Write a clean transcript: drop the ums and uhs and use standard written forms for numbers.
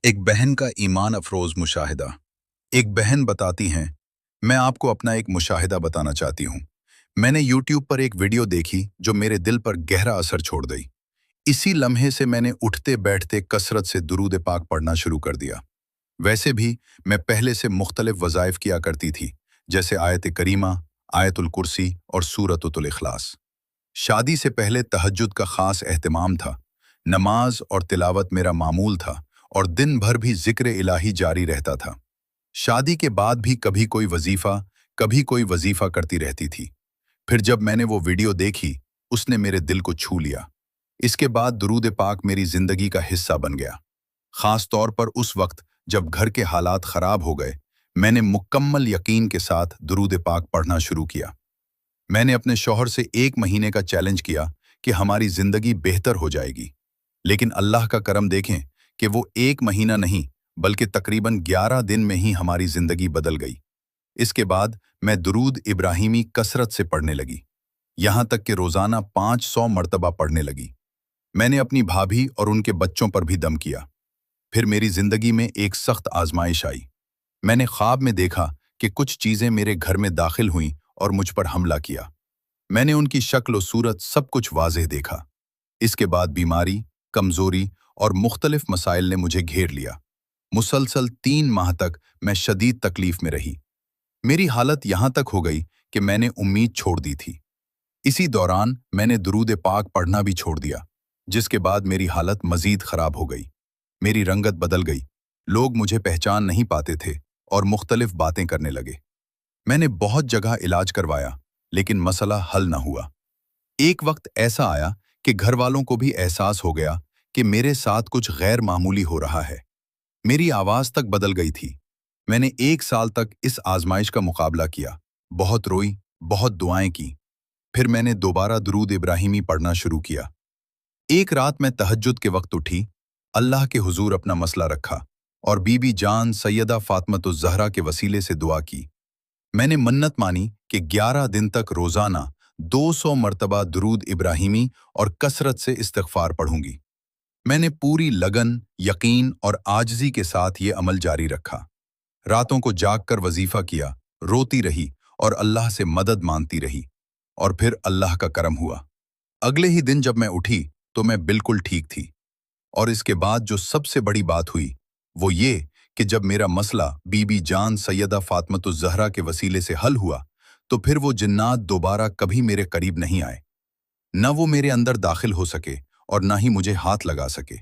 एक बहन का ईमान अफरोज मुशाहिदा। एक बहन बताती हैं, मैं आपको अपना एक मुशाहिदा बताना चाहती हूँ। मैंने यूट्यूब पर एक वीडियो देखी जो मेरे दिल पर गहरा असर छोड़ गई। इसी लम्हे से मैंने उठते बैठते कसरत से दुरूद पाक पढ़ना शुरू कर दिया। वैसे भी मैं पहले से मुख्तलिफ वज़ाइफ किया करती थी, जैसे आयत करीमा, आयतुल कुर्सी और सूरतुल इखलास। शादी से पहले तहज्जुद का खास एहतमाम था। नमाज और तिलावत मेरा मामूल था और दिन भर भी जिक्र इलाही जारी रहता था। शादी के बाद भी कभी कोई वजीफा करती रहती थी। फिर जब मैंने वो वीडियो देखी, उसने मेरे दिल को छू लिया। इसके बाद दुरूद पाक मेरी जिंदगी का हिस्सा बन गया। खास तौर पर उस वक्त जब घर के हालात खराब हो गए, मैंने मुकम्मल यकीन के साथ दुरूद पाक पढ़ना शुरू किया। मैंने अपने शौहर से 1 महीने का चैलेंज किया कि हमारी जिंदगी बेहतर हो जाएगी। लेकिन अल्लाह का करम देखें कि वो 1 महीना नहीं, बल्कि तकरीबन 11 दिन में ही हमारी जिंदगी बदल गई। इसके बाद मैं दुरूद इब्राहिमी कसरत से पढ़ने लगी, यहाँ तक कि रोजाना 500 मरतबा पढ़ने लगी। मैंने अपनी भाभी और उनके बच्चों पर भी दम किया। फिर मेरी जिंदगी में एक सख्त आजमाइश आई। मैंने ख्वाब में देखा कि कुछ चीजें मेरे घर में दाखिल हुईं और मुझ पर हमला किया। मैंने उनकी शक्ल और सूरत सब कुछ वाज़ेह देखा। इसके बाद बीमारी, कमजोरी और मुख्तलिफ मसाइल ने मुझे घेर लिया। मुसलसल 3 माह तक मैं शदीद तकलीफ में रही। मेरी हालत यहाँ तक हो गई कि मैंने उम्मीद छोड़ दी थी। इसी दौरान मैंने दुरूद पाक पढ़ना भी छोड़ दिया, जिसके बाद मेरी हालत मजीद खराब हो गई। मेरी रंगत बदल गई, लोग मुझे पहचान नहीं पाते थे और मुख्तलिफ बातें करने लगे। मैंने बहुत जगह इलाज करवाया, लेकिन मसला हल न हुआ। एक वक्त ऐसा आया कि घर वालों को भी एहसास हो गया कि मेरे साथ कुछ गैर मामूली हो रहा है। मेरी आवाज़ तक बदल गई थी। मैंने 1 साल तक इस आजमाइश का मुकाबला किया, बहुत रोई, बहुत दुआएं की। फिर मैंने दोबारा दुरूद इब्राहिमी पढ़ना शुरू किया। एक रात मैं तहज्जुद के वक्त उठी, अल्लाह के हुजूर अपना मसला रखा और बीबी जान सैयदा फातिमातुज़ ज़हरा के वसीले से दुआ की। मैंने मन्नत मानी कि 11 दिन तक रोजाना 200 मरतबा दुरूद इब्राहिमी और कसरत से इस्तिग़फ़ार पढ़ूंगी। मैंने पूरी लगन, यकीन और आजिज़ी के साथ ये अमल जारी रखा। रातों को जागकर वजीफा किया, रोती रही और अल्लाह से मदद मांगती रही। और फिर अल्लाह का करम हुआ। अगले ही दिन जब मैं उठी तो मैं बिल्कुल ठीक थी। और इसके बाद जो सबसे बड़ी बात हुई वो ये कि जब मेरा मसला बीबी जान सैयदा फातिमातुज़ ज़हरा के वसीले से हल हुआ, तो फिर वो जिन्नात दोबारा कभी मेरे करीब नहीं आए। न वो मेरे अंदर दाखिल हो सके और न ही मुझे हाथ लगा सके।